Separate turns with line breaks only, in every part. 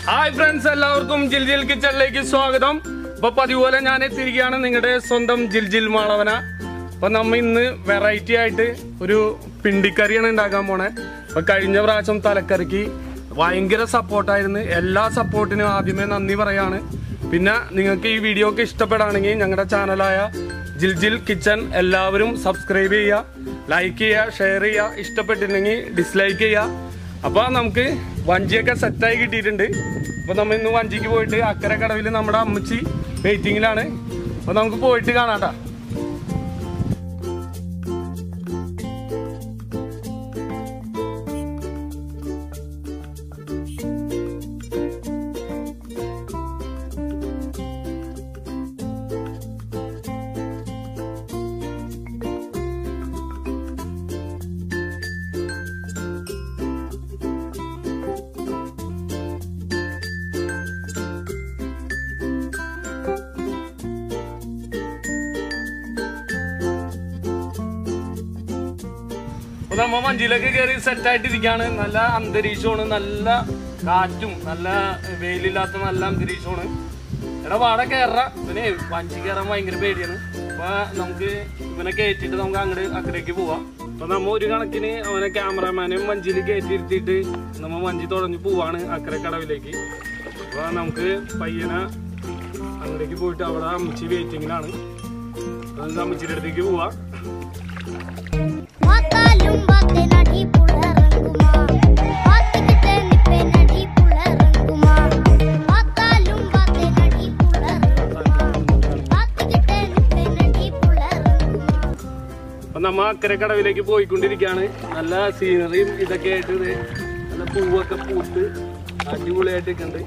Hi friends, എല്ലാവർക്കും ജിൽജിൽ കിച്ചണിലേക്ക് സ്വാഗതം. അപ്പൊ പതിപോലെ ഞാൻ എത്തിയിരിക്കുകയാണ് നിങ്ങളുടെ സ്വന്തം ജിൽജിൽ മാളവന. അപ്പൊ നമ്മ ഇന്ന് വെറൈറ്റി ആയിട്ട് ഒരു പിണ്ടിക്കറിയാണ് ഉണ്ടാക്കാൻ പോണേ. അപ്പൊ കഴിഞ്ഞ പ്രാവശ്യം തലക്കറിക്ക് ഭയങ്കര സപ്പോർട്ടായിരുന്നു. എല്ലാ സപ്പോർട്ടിനും ആദ്യമേ നന്ദി പറയാണ്. പിന്നെ നിങ്ങൾക്ക് ഈ വീഡിയോ ഒക്കെ ഇഷ്ടപ്പെടുകയാണെങ്കിൽ ഞങ്ങളുടെ ചാനലായ ജിൽജിൽ കിച്ചൺ എല്ലാവരും സബ്സ്ക്രൈബ് ചെയ്യുക, ലൈക്ക് ചെയ്യുക, ഷെയർ ചെയ്യുക. ഇഷ്ടപ്പെട്ടില്ലെങ്കിൽ ഡിസ്ലൈക്ക് ചെയ്യുക. അപ്പോൾ നമുക്ക് വഞ്ചിയൊക്കെ സെറ്റായി കിട്ടിയിട്ടുണ്ട്. അപ്പോൾ നമ്മൾ ഇന്ന് വഞ്ചിക്ക് പോയിട്ട് അക്കരെ കടവിൽ നമ്മുടെ അമ്മച്ചി വെയിറ്റിങ്ങിലാണ്. അപ്പോൾ നമുക്ക് പോയിട്ട് കാണാട്ടാ. നമ്മ വഞ്ചിയിലൊക്കെ കയറി സെറ്റായിട്ടിരിക്കുകയാണ്. നല്ല അന്തരീക്ഷമാണ്, നല്ല കാറ്റും, നല്ല വെയിലില്ലാത്ത നല്ല അന്തരീക്ഷമാണ്. എടാ വാട കയറ. ഇവനെ വഞ്ചി കയറാൻ ഭയങ്കര പേടിയാണ്. അപ്പൊ നമുക്ക് ഇവനെ കയറ്റിട്ട് നമുക്ക് അക്കരയ്ക്ക് പോവാം. അപ്പൊ നമ്മ ഒരു കണക്കിന് അവനെ ക്യാമറാമാനെയും വഞ്ചിയിൽ കയറ്റിയിരുത്തിയിട്ട് നമ്മ വഞ്ചി തുഴഞ്ഞു പോവാണ് അക്കരെ കടവിലേക്ക്. അപ്പൊ നമുക്ക് പയ്യനെ അങ്ങടേക്ക് പോയിട്ട് അവിടെ അമ്മച്ചി വെയിറ്റിങ്ങിലാണ്. നമുക്ക് അമ്മച്ചിയുടെ അടുത്തേക്ക് പോവാം. നമ്മ അക്കരെ കടവിലേക്ക് പോയിക്കൊണ്ടിരിക്കുകയാണ്. നല്ല സീനറിയും ഇതൊക്കെ ആയിട്ട് നല്ല പൂവൊക്കെ പൂത്ത് അടിപൊളിയായിട്ടൊക്കെ ഉണ്ട്.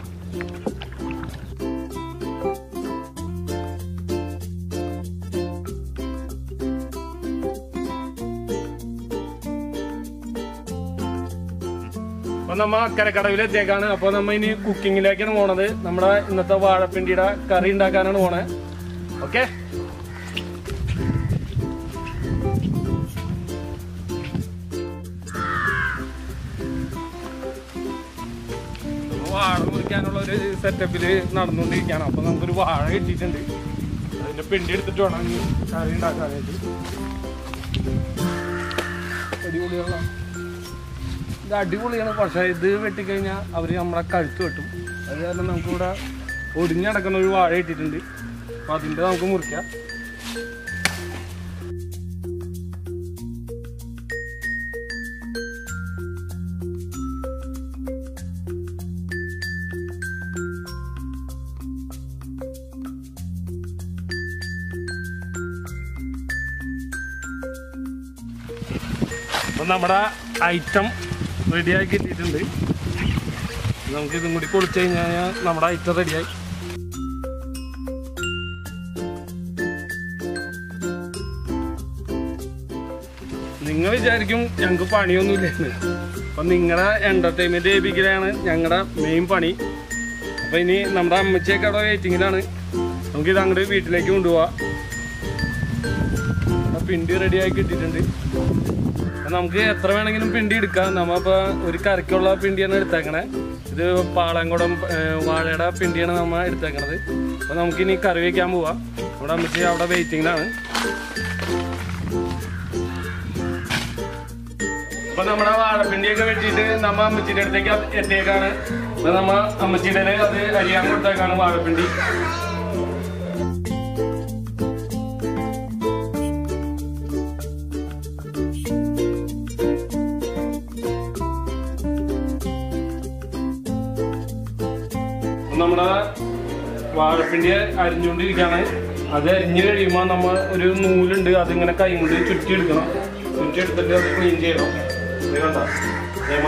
അപ്പൊ നമ്മ അക്കരെ കടവിലെത്തിയേക്കാണ്. അപ്പൊ നമ്മ ഇനി കുക്കിങ്ങിലേക്കാണ് പോണത്. നമ്മുടെ ഇന്നത്തെ വാഴപ്പിണ്ടിയുടെ കറി ഉണ്ടാക്കാനാണ് പോണേ. ഓക്കെ, വാഴ മുറിക്കാനുള്ള ഒരു സെറ്റപ്പില് നടന്നുകൊണ്ടിരിക്കുകയാണ്. അപ്പൊ നമുക്കൊരു വാഴ കിട്ടിയിട്ടുണ്ട്. അതിന്റെ പിണ്ടി എടുത്തിട്ട് വേണം കറി ഉണ്ടാക്കാനായിട്ട്. അടിപൊളിയുള്ള ഇത് അടിപൊളിയാണ്. പക്ഷെ ഇത് വെട്ടിക്കഴിഞ്ഞാൽ അവര് നമ്മളെ കഴുത്ത് വെട്ടും. അത് കാരണം നമുക്കിവിടെ ഒടിഞ്ഞടക്കുന്ന ഒരു വാഴ ഇട്ടിട്ടുണ്ട്. അപ്പൊ അതിന്റെ നമുക്ക് മുറിക്കാം. അപ്പൊ നമ്മുടെ ഐറ്റം റെഡിയാക്കി കിട്ടിയിട്ടുണ്ട്. നമുക്ക് ഇതും കൂടി പൊളിച്ചു കഴിഞ്ഞാൽ നമ്മുടെ ഐറ്റം റെഡിയായി. നിങ്ങൾ വിചാരിക്കും ഞങ്ങൾക്ക് പണിയൊന്നുമില്ലെന്ന്. അപ്പം നിങ്ങളുടെ എൻ്റർടൈൻമെൻറ്റ് ചെയ്യിപ്പിക്കലാണ് ഞങ്ങളുടെ മെയിൻ പണി. അപ്പം ഇനി നമ്മുടെ അമ്മച്ചിയൊക്കെ അവിടെ വെയിറ്റിങ്ങിലാണ്. നമുക്കിത് അങ്ങോട്ട് വീട്ടിലേക്ക് കൊണ്ടുപോവാം. പിണ്ടി റെഡിയാക്കി കിട്ടിയിട്ടുണ്ട്. നമുക്ക് എത്ര വേണമെങ്കിലും പിണ്ടി എടുക്കാം. നമ്മളിപ്പോൾ ഒരു കറിക്കുള്ള പിണ്ടിയാണ് എടുത്തേക്കണേ. ഇത് പാളയംകുടം വാഴയുടെ പിണ്ടിയാണ് നമ്മൾ എടുത്തേക്കണത്. അപ്പോൾ നമുക്കിനി കറി വയ്ക്കാൻ പോവാം. നമ്മുടെ അമ്മച്ചി അവിടെ വെയിറ്റിങ്ങിലാണ്. അപ്പോൾ നമ്മുടെ വാഴപ്പിണ്ടിയൊക്കെ വെട്ടിയിട്ട് നമ്മൾ അമ്മച്ചിയുടെ അടുത്തേക്ക് എത്തിയേക്കാണ്. അപ്പോൾ നമ്മൾ അമ്മച്ചിയുടെ അത് അരിയാൻ കൊടുത്തേക്കാണ് വാഴപ്പിണ്ടി. നമ്മുടെ വാഴപ്പിണ്ടി അരിഞ്ഞുകൊണ്ടിരിക്കുകയാണ്. അത് അരിഞ്ഞു കഴിയുമ്പോൾ നമ്മൾ ഒരു നൂലുണ്ട്, അതിങ്ങനെ കൈ കൊണ്ട് ചുറ്റിയെടുക്കണം. ചുറ്റിയെടുത്തിട്ട് അത് ക്ലീൻ ചെയ്യണം. ഇത് കണ്ട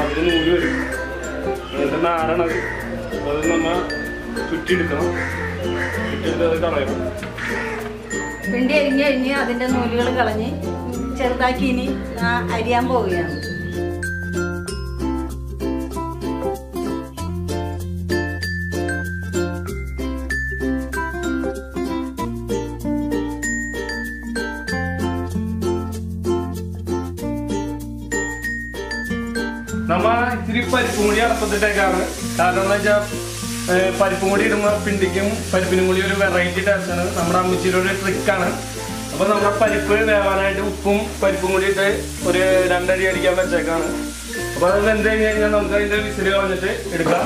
അതിൽ നൂല് വരും, അതിൻ്റെ നാരാണത്. അത് നമ്മൾ ചുറ്റിയെടുക്കണം. ചുറ്റിയെടുത്ത് അത് കളയണം.
പിണ്ടി അരിഞ്ഞു കഴിഞ്ഞ് അതിൻ്റെ നൂലുകൾ കളഞ്ഞ് ചെറുതാക്കി ഇനി അരിയാൻ പോവുകയാണ്.
നമ്മ ഇത്തിരി പരിപ്പും കൂടി അടപ്പത്തിട്ടേക്കാണ്. കാരണം എന്താ വെച്ചാൽ പരിപ്പും കൂടി ഇടുമ്പോൾ പിണ്ടിക്കും പരിപ്പിനും കൂടി ഒരു വെറൈറ്റി ടേസ്റ്റാണ്. നമ്മുടെ അമ്മച്ചിയുടെ ഒരു ട്രിക്കാണ്. അപ്പോൾ നമ്മുടെ പരിപ്പ് വേവാനായിട്ട് ഉപ്പും പരിപ്പും കൂടി ഇട്ട് ഒരു 2 അടി അടിക്കാൻ വെച്ചേക്കാണ്. അപ്പോൾ അത് വെന്ത് കഴിഞ്ഞ് കഴിഞ്ഞാൽ നമുക്ക് അതിൻ്റെ വിസിൽ കളഞ്ഞിട്ട് എടുക്കാം.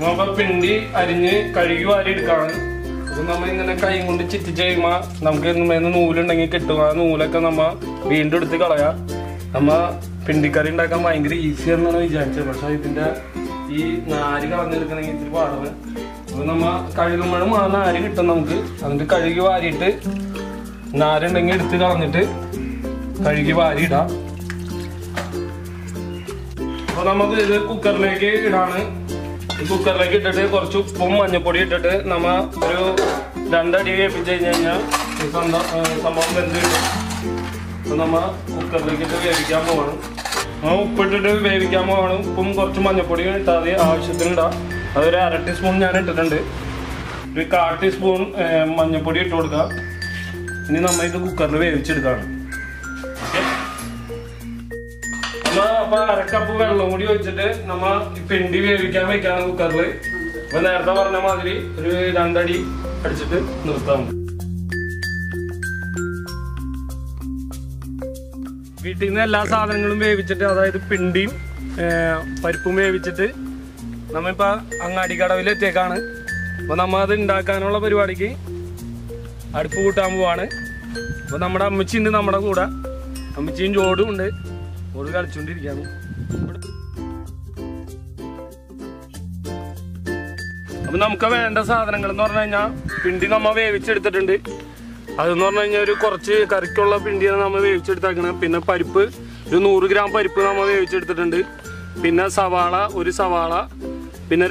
നമ്മൾ പിണ്ടി അരിഞ്ഞ് കഴുകി വാരി എടുക്കാണ്. അപ്പോൾ നമ്മൾ ഇങ്ങനെ കൈ കൊണ്ട് ചിറ്റിച്ച് കഴിയുമ്പോൾ നമുക്ക് ഇന്ന് നൂലുണ്ടെങ്കിൽ കിട്ടും. ആ നൂലൊക്കെ നമ്മൾ വീണ്ടും എടുത്ത് കളയാം. നമ്മ പിണ്ടിക്കറി ഉണ്ടാക്കാൻ ഭയങ്കര ഈസി എന്നാണ് വിചാരിച്ചത്. പക്ഷെ ഇതിൻ്റെ ഈ നാര് കളഞ്ഞെടുക്കണമെങ്കിൽ ഇത്തിരി പാടാണ്. അപ്പോൾ നമ്മൾ കഴുകുമ്പോഴും ആ നാര് കിട്ടും നമുക്ക്. അതിൻ്റെ കഴുകി വാരിയിട്ട് നാരുണ്ടെങ്കിൽ എടുത്ത് കളഞ്ഞിട്ട് കഴുകി വാരി ഇടാം. അപ്പോൾ നമുക്ക് ഇത് കുക്കറിലേക്ക് ഇടാണ്. കുക്കറിലേക്ക് ഇട്ടിട്ട് കുറച്ച് ഉപ്പും മഞ്ഞപ്പൊടി ഇട്ടിട്ട് നമ്മൾ ഒരു 2 അടി വേപ്പിച്ച് കഴിഞ്ഞ് കഴിഞ്ഞാൽ സംഭവം വെന്ത് കിട്ടും. അപ്പോൾ നമ്മൾ കുക്കറിലേക്ക് ഇട്ട് വേവിക്കാൻ പോവാണ്. ഉപ്പിട്ടിട്ട് വേവിക്കാൻ പോവാണ്. ഉപ്പും കുറച്ച് മഞ്ഞപ്പൊടിയും ഇട്ടാൽ മതി. ആവശ്യത്തിന് ഇടാം. അതൊരു 1/2 ടീസ്പൂൺ ഞാൻ ഇട്ടിട്ടുണ്ട്. ഒരു 1/4 ടീസ്പൂൺ മഞ്ഞപ്പൊടി ഇട്ട് കൊടുക്കുക. ഇനി നമ്മൾ ഇത് കുക്കറിൽ വേവിച്ചെടുക്കുകയാണ്. അപ്പോൾ 1/2 കപ്പ് വെള്ളം കൂടി ഒഴിച്ചിട്ട് നമ്മൾ പിണ്ടി വേവിക്കാൻ വെക്കാണ് കുക്കറിൽ. അപ്പോൾ നേരത്തെ പറഞ്ഞ മാതിരി ഒരു 2 അടി അടിച്ചിട്ട് നിർത്താം. വീട്ടിൽ നിന്ന് എല്ലാ സാധനങ്ങളും വേവിച്ചിട്ട്, അതായത് പിണ്ടിയും പരിപ്പും വേവിച്ചിട്ട് നമ്മളിപ്പോൾ അങ്ങാടി കടവിലെത്തിയേക്കാണ്. അപ്പോൾ നമ്മൾ അത് ഉണ്ടാക്കാനുള്ള പരിപാടിക്ക് അടുപ്പ് കൂട്ടാൻ പോവാണ്. അപ്പോൾ നമ്മുടെ അമ്മച്ചിയുണ്ട് നമ്മുടെ കൂടെ. അമ്മച്ചിയും ജോഡും ഉണ്ട്. ജോഡ് കളിച്ചുകൊണ്ടിരിക്കുകയാണ്. അപ്പം നമുക്ക് വേണ്ട സാധനങ്ങൾ എന്ന് പറഞ്ഞു കഴിഞ്ഞാൽ പിണ്ടി നമ്മൾ വേവിച്ചെടുത്തിട്ടുണ്ട്. അതെന്ന് പറഞ്ഞു കഴിഞ്ഞാൽ ഒരു കുറച്ച് കറിക്കുള്ള പിണ്ടിയാണ് നമ്മൾ വേവിച്ചെടുത്തേക്കണത്. പിന്നെ പരിപ്പ് ഒരു 100 ഗ്രാം പരിപ്പ് നമ്മൾ വേവിച്ചെടുത്തിട്ടുണ്ട്. പിന്നെ സവാള, ഒരു സവാള, പിന്നെ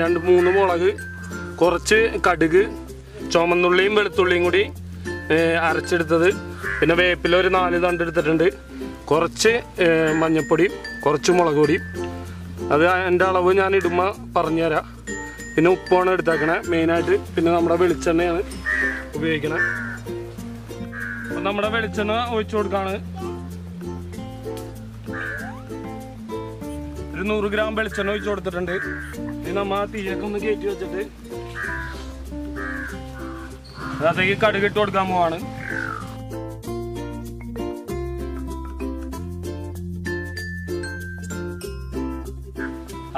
2-3 മുളക്, കുറച്ച് കടുക്, ചുമന്നുള്ളിയും വെളുത്തുള്ളിയും കൂടി അരച്ചെടുത്തത്, പിന്നെ വേപ്പില ഒരു 4 തണ്ട് എടുത്തിട്ടുണ്ട്, കുറച്ച് മഞ്ഞൾപ്പൊടിയും കുറച്ച് മുളക് പൊടിയും. അത് എൻ്റെ അളവ് ഞാൻ ഇടുമ്പോൾ പറഞ്ഞുതരാം. പിന്നെ ഉപ്പാണ് എടുത്തേക്കണേ മെയിനായിട്ട്. പിന്നെ നമ്മുടെ വെളിച്ചെണ്ണയാണ് ഉപയോഗിക്കണേ. അപ്പം നമ്മുടെ വെളിച്ചെണ്ണ ഒഴിച്ചു കൊടുക്കാണ്. ഒരു 100 ഗ്രാം വെളിച്ചെണ്ണ ഒഴിച്ചു കൊടുത്തിട്ടുണ്ട്. ഇനി നമ്മൾ തീയൊക്കെ ഒന്ന് കയറ്റി വെച്ചിട്ട് അതേക്ക് കടുകിട്ട് കൊടുക്കാൻ പോവാണ്.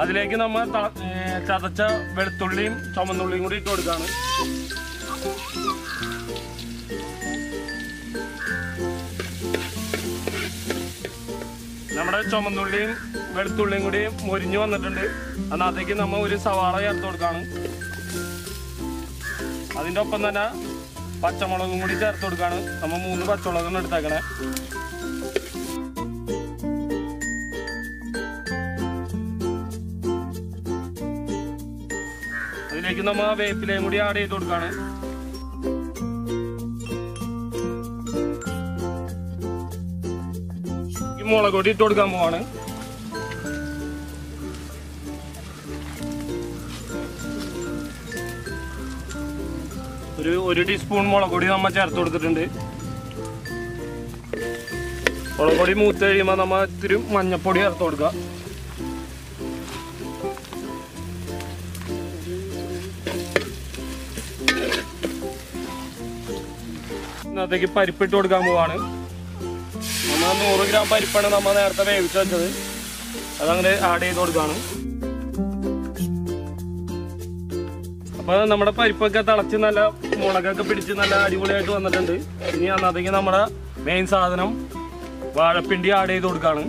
അതിലേക്ക് നമ്മൾ ചതച്ച വെളുത്തുള്ളിയും ചുമന്നുള്ളിയും കൂടി ഇട്ട് കൊടുക്കാണ്. നമ്മുടെ ചുമന്നുള്ളിയും വെളുത്തുള്ളിയും കൂടി മൊരിഞ്ഞു വന്നിട്ടുണ്ട്. അതിനകത്തേക്ക് നമ്മൾ ഒരു സവാള ചേർത്ത് കൊടുക്കാണ്. അതിൻ്റെ ഒപ്പം തന്നെ പച്ചമുളകും കൂടി ചേർത്ത് കൊടുക്കാണ്. നമ്മൾ 3 പച്ചമുളകാണ് എടുത്തേക്കണേ. അതിലേക്ക് നമ്മൾ വേപ്പിലയും കൂടി ആഡ് ചെയ്ത് കൊടുക്കാണ്. ഈ മുളക് പൊടി ഇട്ട് കൊടുക്കാൻ പോവാണ്. ഒരു ടീസ്പൂൺ മുളക് പൊടി നമ്മൾ ചേർത്ത് കൊടുത്തിട്ടുണ്ട്. മുളക് പൊടി മൂത്ത് കഴിയുമ്പോൾ നമ്മൾ ഇത്തിരി മഞ്ഞപ്പൊടി ചേർത്ത് കൊടുക്കുക. അതിനകത്തേക്ക് പരിപ്പിട്ട് കൊടുക്കാൻ പോവാണ്. നമ്മൾ 100 ഗ്രാം പരിപ്പാണ് നമ്മൾ നേരത്തെ വേവിച്ച് വെച്ചത്. അതങ്ങനെ ആഡ് ചെയ്ത് കൊടുക്കുകയാണ്. അപ്പോൾ നമ്മുടെ പരിപ്പൊക്കെ തിളച്ച് നല്ല മുളകൊക്കെ പിടിച്ച് നല്ല അടിപൊളിയായിട്ട് വന്നിട്ടുണ്ട്. ഇനി അതിനകത്തേക്ക് നമ്മുടെ മെയിൻ സാധനം വാഴപ്പിണ്ടി ആഡ് ചെയ്ത് കൊടുക്കുകയാണ്.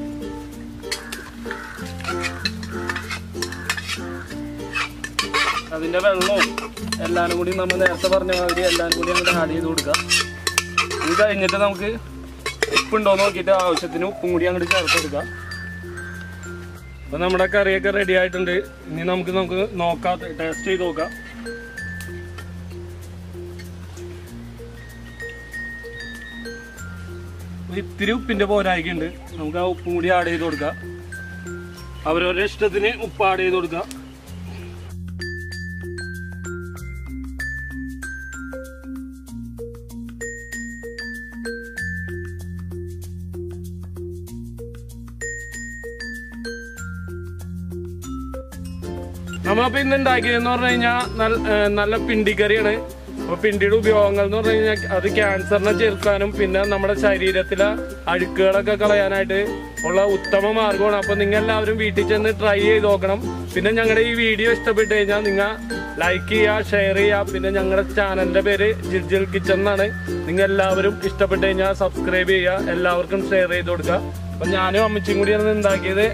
അതിൻ്റെ വെള്ളവും എല്ലാവരും കൂടി നമ്മൾ നേരത്തെ പറഞ്ഞ മാതിരി എല്ലാവരും കൂടി അങ്ങോട്ട് ആഡ് ചെയ്ത് കൊടുക്കുക. ഇത് കഴിഞ്ഞിട്ട് നമുക്ക് ഉപ്പുണ്ടോ നോക്കിയിട്ട് ആവശ്യത്തിന് ഉപ്പും കൂടി അങ്ങോട്ട് ചേർത്ത് കൊടുക്കുക. അപ്പോൾ നമ്മുടെ കറിയൊക്കെ റെഡി ആയിട്ടുണ്ട്. ഇനി നമുക്ക് നോക്കാം, ടേസ്റ്റ് ചെയ്ത് നോക്കാം. ഇത്തിരി ഉപ്പിൻ്റെ പോരായിക്കുണ്ട്. നമുക്ക് ആ ഉപ്പും കൂടി ആഡ് ചെയ്ത് കൊടുക്കാം. അവരവരുടെ ഇഷ്ടത്തിന് ഉപ്പ് ആഡ് ചെയ്ത് കൊടുക്കുക. നമ്മളിപ്പോ ഇന്ന് ഉണ്ടാക്കിയതെന്ന് പറഞ്ഞു കഴിഞ്ഞാൽ നല്ല പിണ്ടിക്കറിയാണ്. അപ്പൊ പിണ്ടിയുടെ ഉപയോഗങ്ങൾ എന്ന് പറഞ്ഞു കഴിഞ്ഞാൽ അത് ക്യാൻസറിനെ ചെറുക്കാനും പിന്നെ നമ്മുടെ ശരീരത്തിലെ അഴുക്കുകളൊക്കെ കളയാനായിട്ട് ഉള്ള ഉത്തമ മാർഗമാണ്. അപ്പൊ നിങ്ങൾ എല്ലാവരും വീട്ടിൽ ചെന്ന് ട്രൈ ചെയ്ത് നോക്കണം. പിന്നെ ഞങ്ങളുടെ ഈ വീഡിയോ ഇഷ്ടപ്പെട്ട് കഴിഞ്ഞാൽ നിങ്ങൾ ലൈക്ക് ചെയ്യുക, ഷെയർ ചെയ്യുക. പിന്നെ ഞങ്ങളുടെ ചാനലിന്റെ പേര് ജിൽജിൽ കിച്ചൺ എന്നാണ്. നിങ്ങൾ എല്ലാവരും ഇഷ്ടപ്പെട്ട് കഴിഞ്ഞാൽ സബ്സ്ക്രൈബ് ചെയ്യുക, എല്ലാവർക്കും ഷെയർ ചെയ്ത് കൊടുക്കുക. അപ്പൊ ഞാനും അമ്മച്ചിയും കൂടിയാണ് ഉണ്ടാക്കിയത്.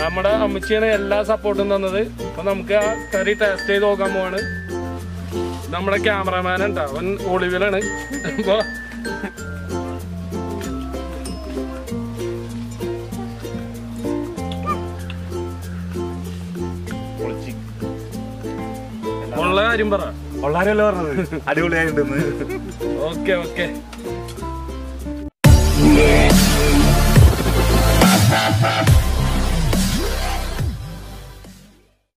നമ്മുടെ അമ്മച്ചിയാണ് എല്ലാ സപ്പോർട്ടും തന്നത്. അപ്പൊ നമുക്ക് ആ കറി ടേസ്റ്റ് ചെയ്ത് നോക്കാൻ പോവാണ്. നമ്മുടെ ക്യാമറമാൻ ഉണ്ടാ, അവൻ ഒളിവിലാണ്. അപ്പൊ ഉള്ള കാര്യം പറ.
ഉള്ളാരല്ലോ പറഞ്ഞത് അടിപൊളിയായിട്ടുണ്ടെന്ന്.
ഓക്കെ.